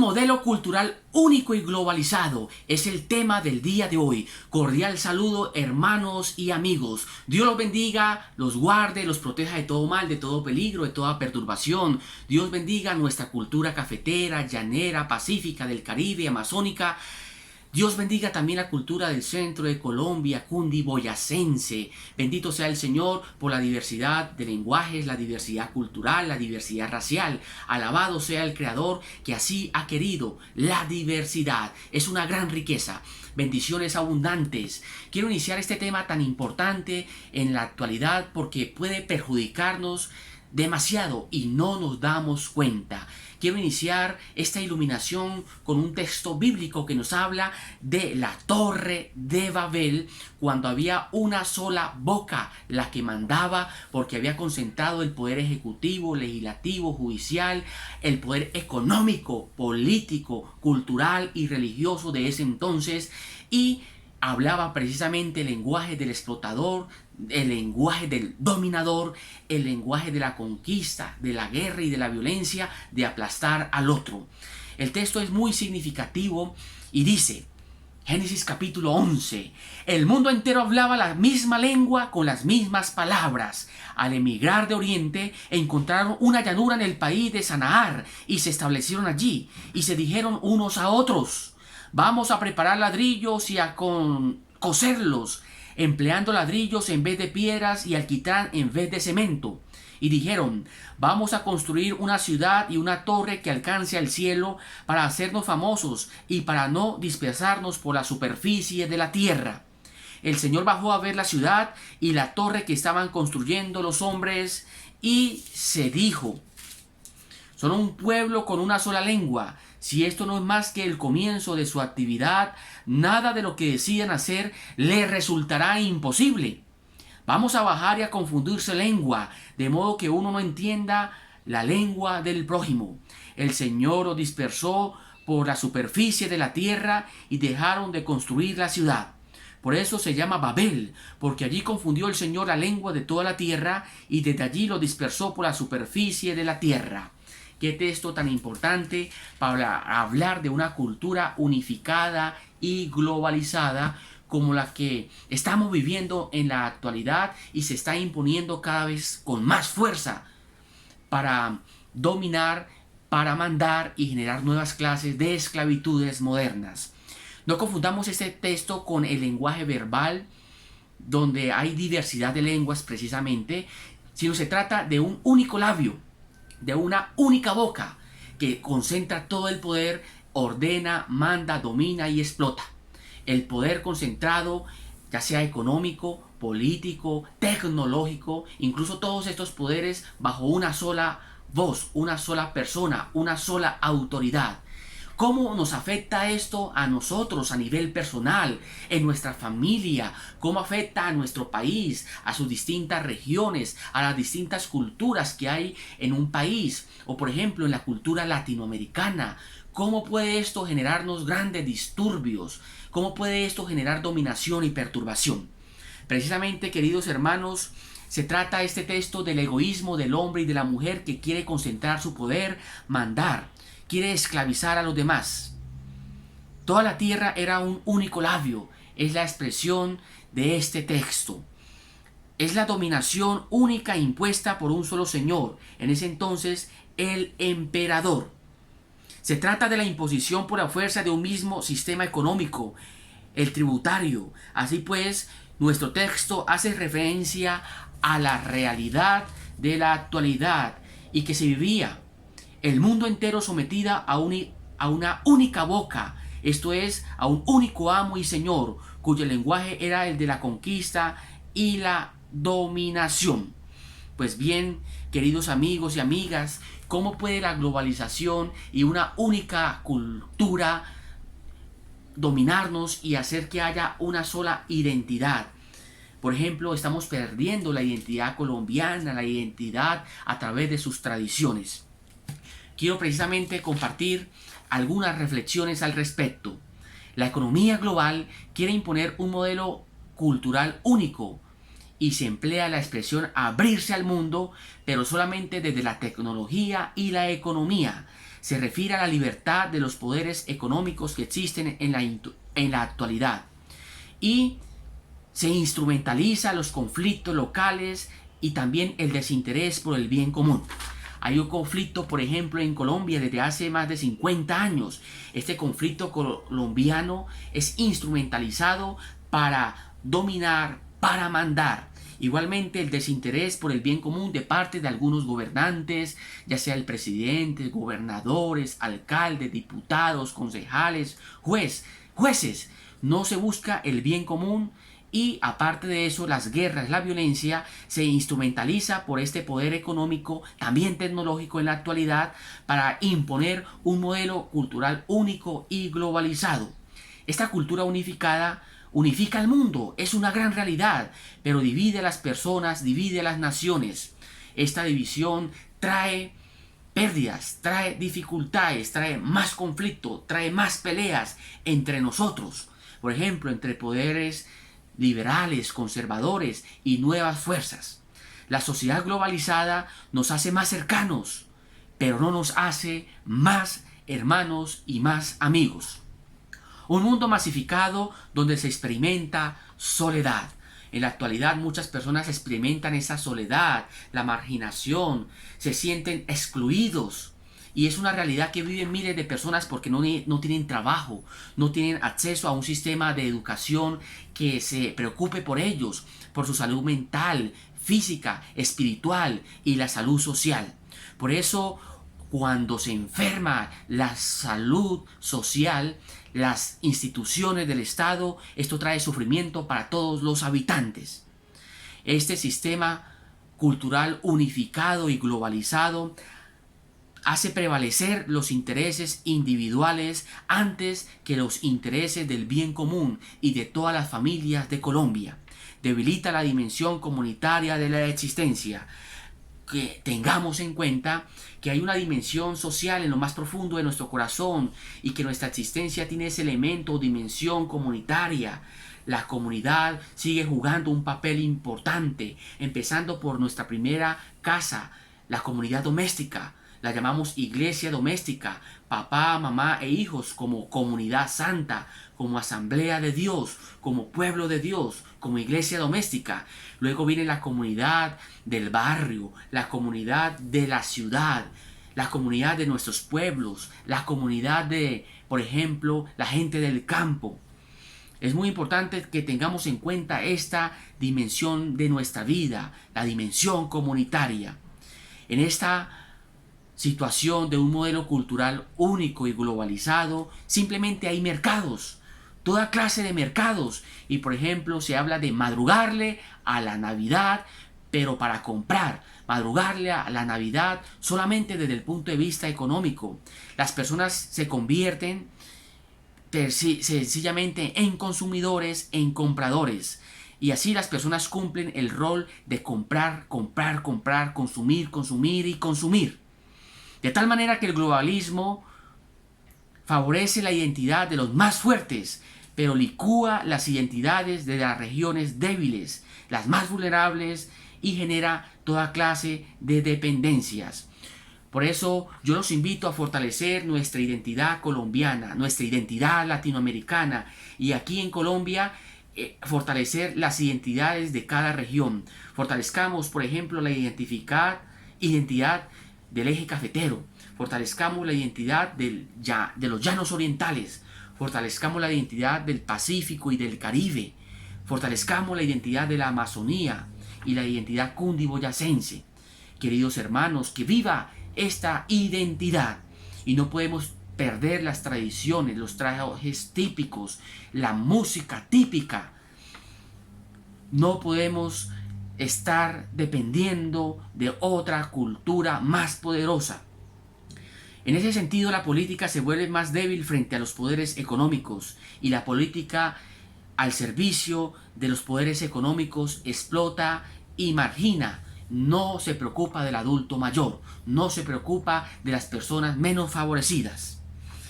modelo cultural único y globalizado es el tema del día de hoy. Cordial saludo, hermanos y amigos. Dios los bendiga, los guarde, los proteja de todo mal, de todo peligro, de toda perturbación. Dios bendiga nuestra cultura cafetera, llanera, pacífica, del Caribe, amazónica. Dios bendiga también la cultura del centro de Colombia, cundiboyacense. Bendito sea el Señor por la diversidad de lenguajes, la diversidad cultural, la diversidad racial. Alabado sea el Creador que así ha querido. La diversidad es una gran riqueza. Bendiciones abundantes. Quiero iniciar este tema tan importante en la actualidad porque puede perjudicarnos demasiado y no nos damos cuenta. Quiero iniciar esta iluminación con un texto bíblico que nos habla de la Torre de Babel, cuando había una sola boca la que mandaba, porque había concentrado el poder ejecutivo, legislativo, judicial, el poder económico, político, cultural y religioso de ese entonces, y hablaba precisamente el lenguaje del explotador, el lenguaje del dominador, el lenguaje de la conquista, de la guerra y de la violencia, de aplastar al otro. El texto es muy significativo y dice, Génesis capítulo 11, el mundo entero hablaba la misma lengua con las mismas palabras. Al emigrar de Oriente, encontraron una llanura en el país de Sanaar y se establecieron allí y se dijeron unos a otros, vamos a preparar ladrillos y a coserlos, empleando ladrillos en vez de piedras y alquitrán en vez de cemento. Y dijeron, vamos a construir una ciudad y una torre que alcance al cielo para hacernos famosos y para no dispersarnos por la superficie de la tierra. El Señor bajó a ver la ciudad y la torre que estaban construyendo los hombres y se dijo, son un pueblo con una sola lengua. Si esto no es más que el comienzo de su actividad, nada de lo que decidan hacer le resultará imposible. Vamos a bajar y a confundirse lengua, de modo que uno no entienda la lengua del prójimo. El Señor los dispersó por la superficie de la tierra y dejaron de construir la ciudad. Por eso se llama Babel, porque allí confundió el Señor la lengua de toda la tierra y desde allí lo dispersó por la superficie de la tierra. Qué texto tan importante para hablar de una cultura unificada y globalizada como la que estamos viviendo en la actualidad y se está imponiendo cada vez con más fuerza para dominar, para mandar y generar nuevas clases de esclavitudes modernas. No confundamos este texto con el lenguaje verbal, donde hay diversidad de lenguas precisamente, sino se trata de un único labio, de una única boca que concentra todo el poder, ordena, manda, domina y explota. El poder concentrado, ya sea económico, político, tecnológico, incluso todos estos poderes bajo una sola voz, una sola persona, una sola autoridad. ¿Cómo nos afecta esto a nosotros a nivel personal, en nuestra familia? ¿Cómo afecta a nuestro país, a sus distintas regiones, a las distintas culturas que hay en un país? O por ejemplo en la cultura latinoamericana. ¿Cómo puede esto generarnos grandes disturbios? ¿Cómo puede esto generar dominación y perturbación? Precisamente, queridos hermanos, se trata este texto del egoísmo del hombre y de la mujer que quiere concentrar su poder, mandar, quiere esclavizar a los demás. Toda la tierra era un único labio, es la expresión de este texto. Es la dominación única impuesta por un solo señor, en ese entonces el emperador. Se trata de la imposición por la fuerza de un mismo sistema económico, el tributario. Así pues, nuestro texto hace referencia a la realidad de la actualidad y que se vivía el mundo entero sometida a una única boca, esto es, a un único amo y señor, cuyo lenguaje era el de la conquista y la dominación. Pues bien, queridos amigos y amigas, ¿cómo puede la globalización y una única cultura dominarnos y hacer que haya una sola identidad? Por ejemplo, estamos perdiendo la identidad colombiana, la identidad a través de sus tradiciones. Quiero precisamente compartir algunas reflexiones al respecto. La economía global quiere imponer un modelo cultural único y se emplea la expresión abrirse al mundo, pero solamente desde la tecnología y la economía. se refiere a la libertad de los poderes económicos que existen en la actualidad y se instrumentaliza los conflictos locales y también el desinterés por el bien común. Hay un conflicto, por ejemplo, en Colombia desde hace más de 50 años. Este conflicto colombiano es instrumentalizado para dominar, para mandar. Igualmente el desinterés por el bien común de parte de algunos gobernantes, ya sea el presidente, gobernadores, alcaldes, diputados, concejales, jueces. No se busca el bien común. Y aparte de eso, las guerras, la violencia se instrumentaliza por este poder económico, también tecnológico en la actualidad, para imponer un modelo cultural único y globalizado. Esta cultura unificada unifica el mundo, es una gran realidad, pero divide a las personas, divide a las naciones. Esta división trae pérdidas, trae dificultades, trae más conflicto, trae más peleas entre nosotros. Por ejemplo, entre poderes liberales, conservadores y nuevas fuerzas. La sociedad globalizada nos hace más cercanos, pero no nos hace más hermanos y más amigos. Un mundo masificado donde se experimenta soledad. En la actualidad muchas personas experimentan esa soledad, la marginación, se sienten excluidos. Y es una realidad que viven miles de personas porque no tienen trabajo, no tienen acceso a un sistema de educación que se preocupe por ellos, por su salud mental, física, espiritual y la salud social. Por eso, cuando se enferma la salud social, las instituciones del Estado, esto trae sufrimiento para todos los habitantes. Este sistema cultural unificado y globalizado hace prevalecer los intereses individuales antes que los intereses del bien común y de todas las familias de Colombia. Debilita la dimensión comunitaria de la existencia. Que tengamos en cuenta que hay una dimensión social en lo más profundo de nuestro corazón y que nuestra existencia tiene ese elemento o dimensión comunitaria. La comunidad sigue jugando un papel importante, empezando por nuestra primera casa, la comunidad doméstica. La llamamos iglesia doméstica, papá, mamá e hijos como comunidad santa, como asamblea de Dios, como pueblo de Dios, como iglesia doméstica. Luego viene la comunidad del barrio, la comunidad de la ciudad, la comunidad de nuestros pueblos, la comunidad de, por ejemplo, la gente del campo. Es muy importante que tengamos en cuenta esta dimensión de nuestra vida, la dimensión comunitaria. En esta situación de un modelo cultural único y globalizado, simplemente hay mercados, toda clase de mercados. Y por ejemplo se habla de madrugarle a la Navidad, pero para comprar, madrugarle a la Navidad solamente desde el punto de vista económico. Las personas se convierten sencillamente en consumidores, en compradores. Y así las personas cumplen el rol de comprar, consumir y consumir. De tal manera que el globalismo favorece la identidad de los más fuertes, pero licúa las identidades de las regiones débiles, las más vulnerables, y genera toda clase de dependencias. Por eso yo los invito a fortalecer nuestra identidad colombiana, nuestra identidad latinoamericana, y aquí en Colombia fortalecer las identidades de cada región. Fortalezcamos, por ejemplo, la identidad del eje cafetero, fortalezcamos la identidad de los llanos orientales, fortalezcamos la identidad del Pacífico y del Caribe, fortalezcamos la identidad de la Amazonía y la identidad cundiboyacense. Queridos hermanos, que viva esta identidad, y no podemos perder las tradiciones, los trajes típicos, la música típica. No podemos estar dependiendo de otra cultura más poderosa. En ese sentido, la política se vuelve más débil frente a los poderes económicos, y la política al servicio de los poderes económicos explota y margina. No se preocupa del adulto mayor, no se preocupa de las personas menos favorecidas.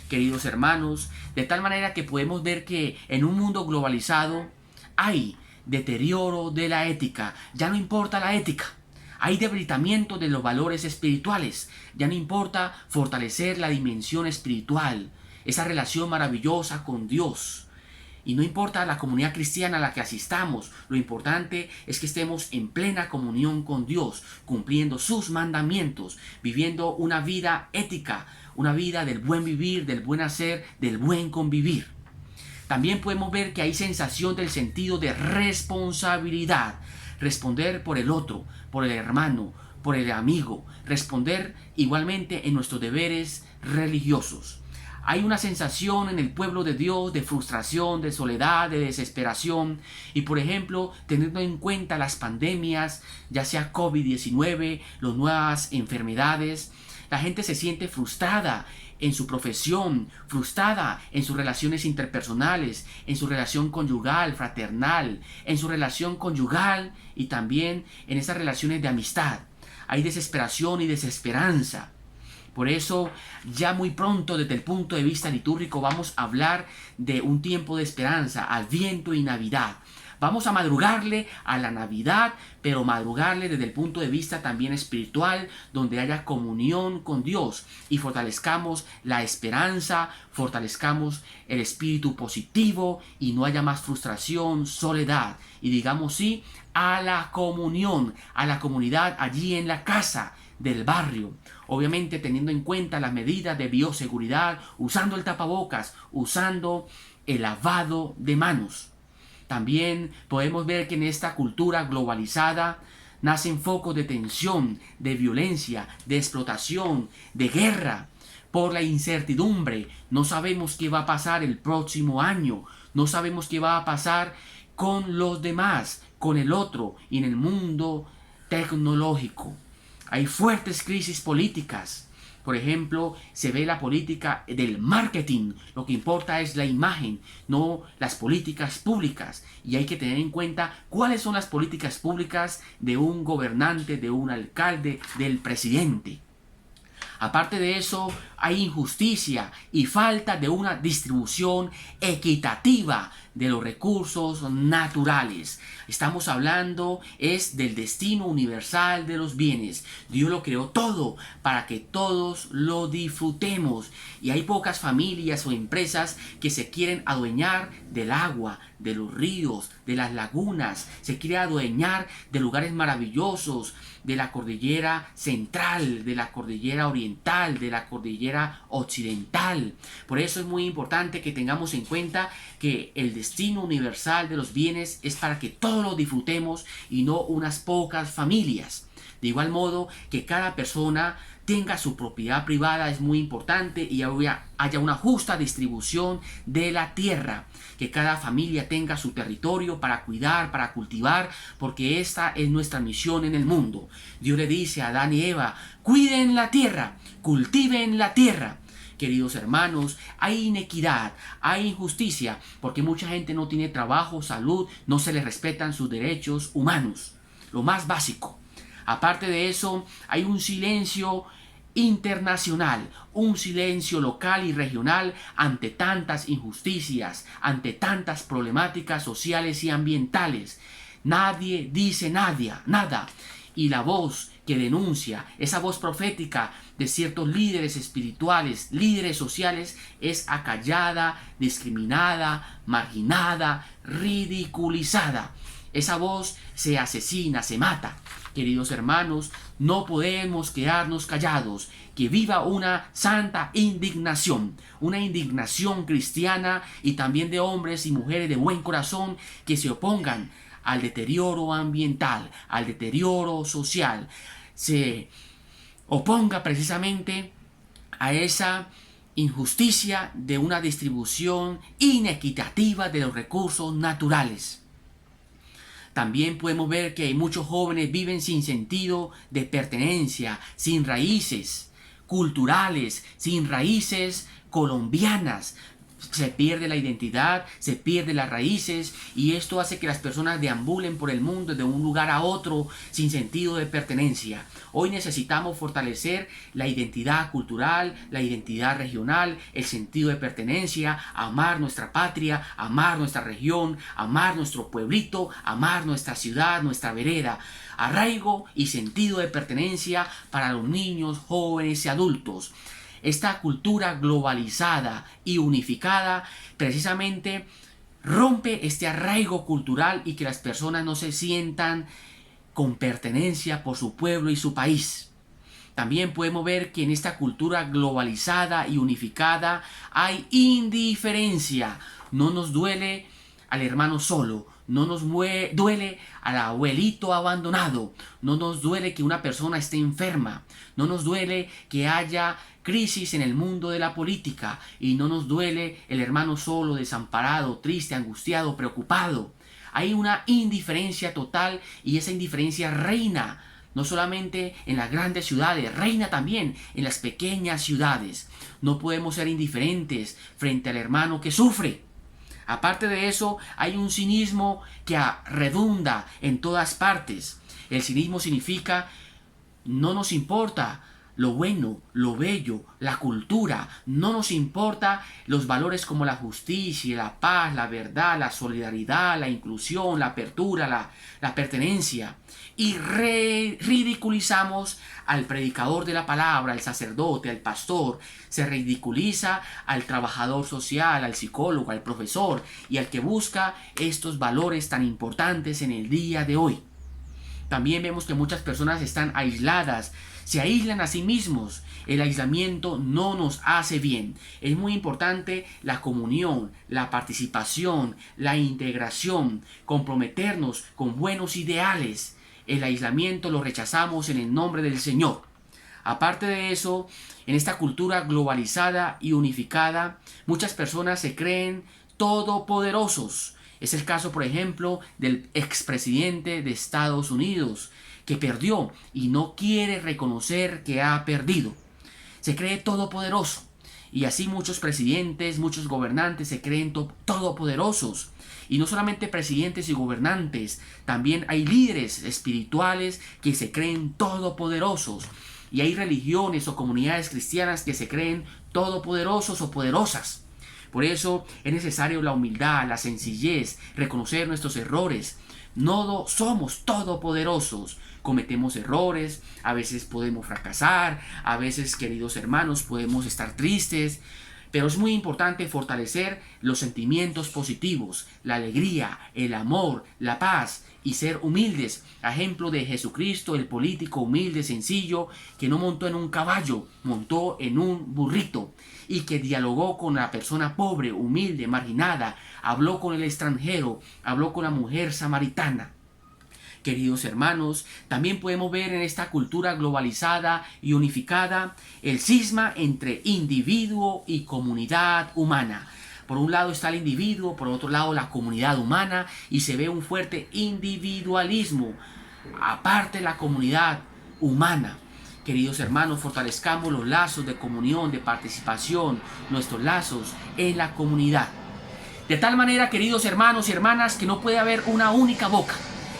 Queridos hermanos, de tal manera que podemos ver que en un mundo globalizado hay deterioro de la ética. Ya no importa la ética. Hay debilitamiento de los valores espirituales. Ya no importa fortalecer la dimensión espiritual, esa relación maravillosa con Dios. Y no importa la comunidad cristiana a la que asistamos, lo importante es que estemos en plena comunión con Dios, cumpliendo sus mandamientos, viviendo una vida ética, una vida del buen vivir, del buen hacer, del buen convivir. También podemos ver que hay sensación del sentido de responsabilidad, responder por el otro, por el hermano, por el amigo, responder igualmente en nuestros deberes religiosos. Hay una sensación en el pueblo de Dios de frustración, de soledad, de desesperación. Y por ejemplo, teniendo en cuenta las pandemias, ya sea COVID-19, las nuevas enfermedades, la gente se siente frustrada en su profesión, frustrada en sus relaciones interpersonales, en su relación conyugal, fraternal, en su relación conyugal y también en esas relaciones de amistad. Hay desesperación y desesperanza. Por eso, ya muy pronto, desde el punto de vista litúrgico, vamos a hablar de un tiempo de esperanza, Adviento y Navidad. Vamos a madrugarle a la Navidad, pero madrugarle desde el punto de vista también espiritual, donde haya comunión con Dios y fortalezcamos la esperanza, fortalezcamos el espíritu positivo y no haya más frustración, soledad. Y digamos sí a la comunión, a la comunidad allí en la casa del barrio, obviamente teniendo en cuenta las medidas de bioseguridad, usando el tapabocas, usando el lavado de manos. También podemos ver que en esta cultura globalizada nacen focos de tensión, de violencia, de explotación, de guerra, por la incertidumbre. No sabemos qué va a pasar el próximo año, no sabemos qué va a pasar con los demás, con el otro y en el mundo tecnológico. Hay fuertes crisis políticas. Por ejemplo, se ve la política del marketing. Lo que importa es la imagen, no las políticas públicas. Y hay que tener en cuenta cuáles son las políticas públicas de un gobernante, de un alcalde, del presidente. Aparte de eso, hay injusticia y falta de una distribución equitativa de los recursos naturales. Estamos hablando del destino universal de los bienes. Dios lo creó todo para que todos lo disfrutemos. Y hay pocas familias o empresas que se quieren adueñar del agua, de los ríos, de las lagunas. Se quiere adueñar de lugares maravillosos, de la cordillera central, de la cordillera oriental, de la cordillera occidental. Por eso es muy importante que tengamos en cuenta que el destino universal de los bienes es para que todos lo disfrutemos y no unas pocas familias. De igual modo que cada persona tenga su propiedad privada es muy importante y haya una justa distribución de la tierra. Que cada familia tenga su territorio para cuidar, para cultivar, porque esta es nuestra misión en el mundo. Dios le dice a Adán y Eva, cuiden la tierra, cultiven la tierra. Queridos hermanos, hay inequidad, hay injusticia, porque mucha gente no tiene trabajo, salud, no se les respetan sus derechos humanos, lo más básico. Aparte de eso, hay un silencio internacional, un silencio local y regional ante tantas injusticias, ante tantas problemáticas sociales y ambientales. Nadie dice nada. Y la voz que denuncia, esa voz profética de ciertos líderes espirituales, líderes sociales, es acallada, discriminada, marginada, ridiculizada. Esa voz se asesina, se mata. Queridos hermanos, no podemos quedarnos callados. Que viva una santa indignación, una indignación cristiana y también de hombres y mujeres de buen corazón que se opongan al deterioro ambiental, al deterioro social. Se oponga precisamente a esa injusticia de una distribución inequitativa de los recursos naturales. También podemos ver que muchos jóvenes viven sin sentido de pertenencia, sin raíces culturales, sin raíces colombianas. se pierde la identidad, se pierden las raíces y esto hace que las personas deambulen por el mundo de un lugar a otro sin sentido de pertenencia. Hoy necesitamos fortalecer la identidad cultural, la identidad regional, el sentido de pertenencia, amar nuestra patria, amar nuestra región, amar nuestro pueblito, amar nuestra ciudad, nuestra vereda. Arraigo y sentido de pertenencia para los niños, jóvenes y adultos. Esta cultura globalizada y unificada precisamente rompe este arraigo cultural y que las personas no se sientan con pertenencia por su pueblo y su país. También podemos ver que en esta cultura globalizada y unificada hay indiferencia. No nos duele al hermano solo, no nos duele al abuelito abandonado, no nos duele que una persona esté enferma, no nos duele que haya crisis en el mundo de la política y no nos duele el hermano solo, desamparado, triste, angustiado, preocupado. Hay una indiferencia total y esa indiferencia reina no solamente en las grandes ciudades, reina también en las pequeñas ciudades. No podemos ser indiferentes frente al hermano que sufre. Aparte de eso, hay un cinismo que redunda en todas partes. El cinismo significa no nos importa lo bueno, lo bello, la cultura, no nos importa los valores como la justicia, la paz, la verdad, la solidaridad, la inclusión, la apertura, la pertenencia. Y ridiculizamos al predicador de la palabra, al sacerdote, al pastor. Se ridiculiza al trabajador social, al psicólogo, al profesor y al que busca estos valores tan importantes en el día de hoy. También vemos que muchas personas están aisladas, se aíslan a sí mismos. El aislamiento no nos hace bien. Es muy importante la comunión, la participación, la integración, comprometernos con buenos ideales. El aislamiento lo rechazamos en el nombre del Señor. Aparte de eso, en esta cultura globalizada y unificada, muchas personas se creen todopoderosos. Es el caso, por ejemplo, del expresidente de Estados Unidos, que perdió y no quiere reconocer que ha perdido. Se cree todopoderoso. Y así muchos presidentes, muchos gobernantes se creen todopoderosos. Y no solamente presidentes y gobernantes, también hay líderes espirituales que se creen todopoderosos. Y hay religiones o comunidades cristianas que se creen todopoderosos o poderosas. Por eso es necesario la humildad, la sencillez, reconocer nuestros errores. No somos todopoderosos. Cometemos errores, a veces podemos fracasar, a veces, queridos hermanos, podemos estar tristes. Pero es muy importante fortalecer los sentimientos positivos, la alegría, el amor, la paz y ser humildes. Ejemplo de Jesucristo, el político humilde, sencillo, que no montó en un caballo, montó en un burrito y que dialogó con la persona pobre, humilde, marginada, habló con el extranjero, habló con la mujer samaritana. Queridos hermanos, también podemos ver en esta cultura globalizada y unificada el cisma entre individuo y comunidad humana. Por un lado está el individuo, por otro lado la comunidad humana y se ve un fuerte individualismo, aparte la comunidad humana. Queridos hermanos, fortalezcamos los lazos de comunión, de participación, nuestros lazos en la comunidad. De tal manera, queridos hermanos y hermanas, que no puede haber una única boca.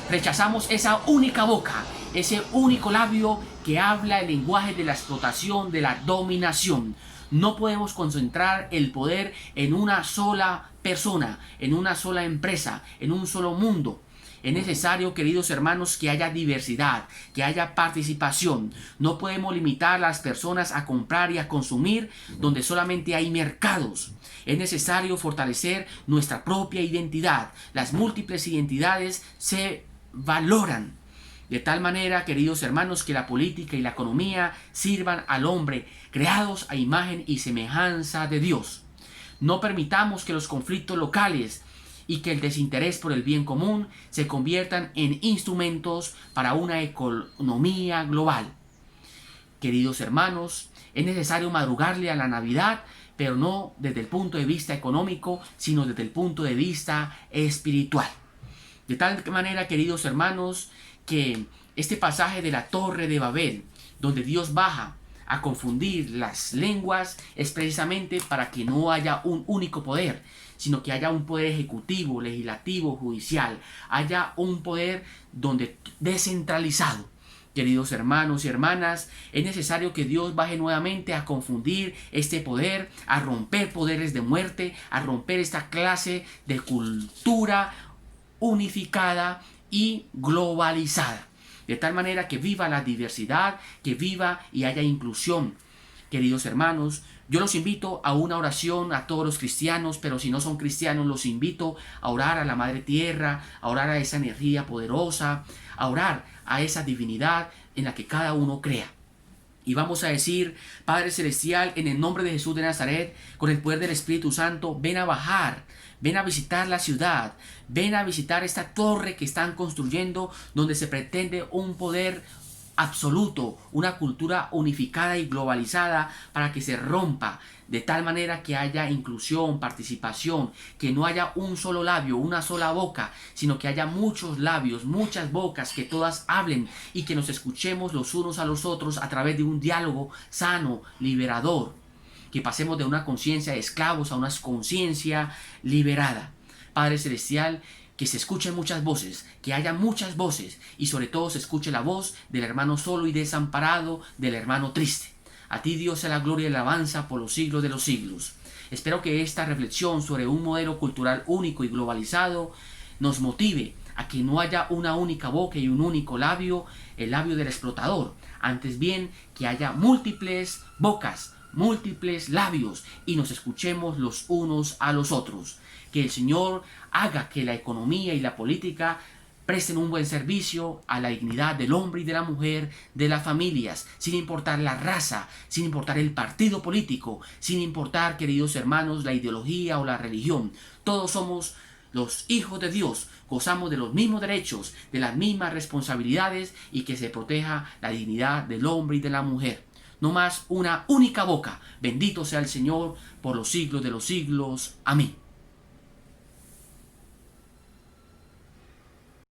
Rechazamos esa única boca, ese único labio que habla el lenguaje de la explotación, de la dominación. No podemos concentrar el poder en una sola persona, en una sola empresa, en un solo mundo. Es necesario, queridos hermanos, que haya diversidad, que haya participación. No podemos limitar a las personas a comprar y a consumir donde solamente hay mercados. Es necesario fortalecer nuestra propia identidad. Las múltiples identidades se valoran. De tal manera, queridos hermanos, que la política y la economía sirvan al hombre, creados a imagen y semejanza de Dios. No permitamos que los conflictos locales y que el desinterés por el bien común se conviertan en instrumentos para una economía global. Queridos hermanos, es necesario madrugarle a la Navidad, pero no desde el punto de vista económico, sino desde el punto de vista espiritual. De tal manera, queridos hermanos, que este pasaje de la Torre de Babel, donde Dios baja a confundir las lenguas es precisamente para que no haya un único poder, sino que haya un poder ejecutivo, legislativo, judicial, haya un poder descentralizado. Queridos hermanos y hermanas, es necesario que Dios baje nuevamente a confundir este poder, a romper poderes de muerte, a romper esta clase de cultura unificada y globalizada. De tal manera que viva la diversidad, que viva y haya inclusión. Queridos hermanos, yo los invito a una oración a todos los cristianos, pero si no son cristianos, los invito a orar a la Madre Tierra, a orar a esa energía poderosa, a orar a esa divinidad en la que cada uno crea. Y vamos a decir: Padre Celestial, en el nombre de Jesús de Nazaret, con el poder del Espíritu Santo, ven a bajar, ven a visitar la ciudad, ven a visitar esta torre que están construyendo, donde se pretende un poder absoluto, una cultura unificada y globalizada, para que se rompa, de tal manera que haya inclusión, participación, que no haya un solo labio, una sola boca, sino que haya muchos labios, muchas bocas, que todas hablen y que nos escuchemos los unos a los otros a través de un diálogo sano, liberador, que pasemos de una conciencia de esclavos a una conciencia liberada. Padre Celestial, que se escuchen muchas voces, que haya muchas voces, y sobre todo se escuche la voz del hermano solo y desamparado, del hermano triste. A ti, Dios, sea la gloria y la alabanza por los siglos de los siglos. Espero que esta reflexión sobre un modelo cultural único y globalizado nos motive a que no haya una única boca y un único labio, el labio del explotador. Antes bien, que haya múltiples bocas, múltiples labios, y nos escuchemos los unos a los otros. Que el Señor haga que la economía y la política presten un buen servicio a la dignidad del hombre y de la mujer, de las familias, sin importar la raza, sin importar el partido político, sin importar, queridos hermanos, la ideología o la religión. Todos somos los hijos de Dios, gozamos de los mismos derechos, de las mismas responsabilidades, y que se proteja la dignidad del hombre y de la mujer. No más una única boca. Bendito sea el Señor por los siglos de los siglos. Amén.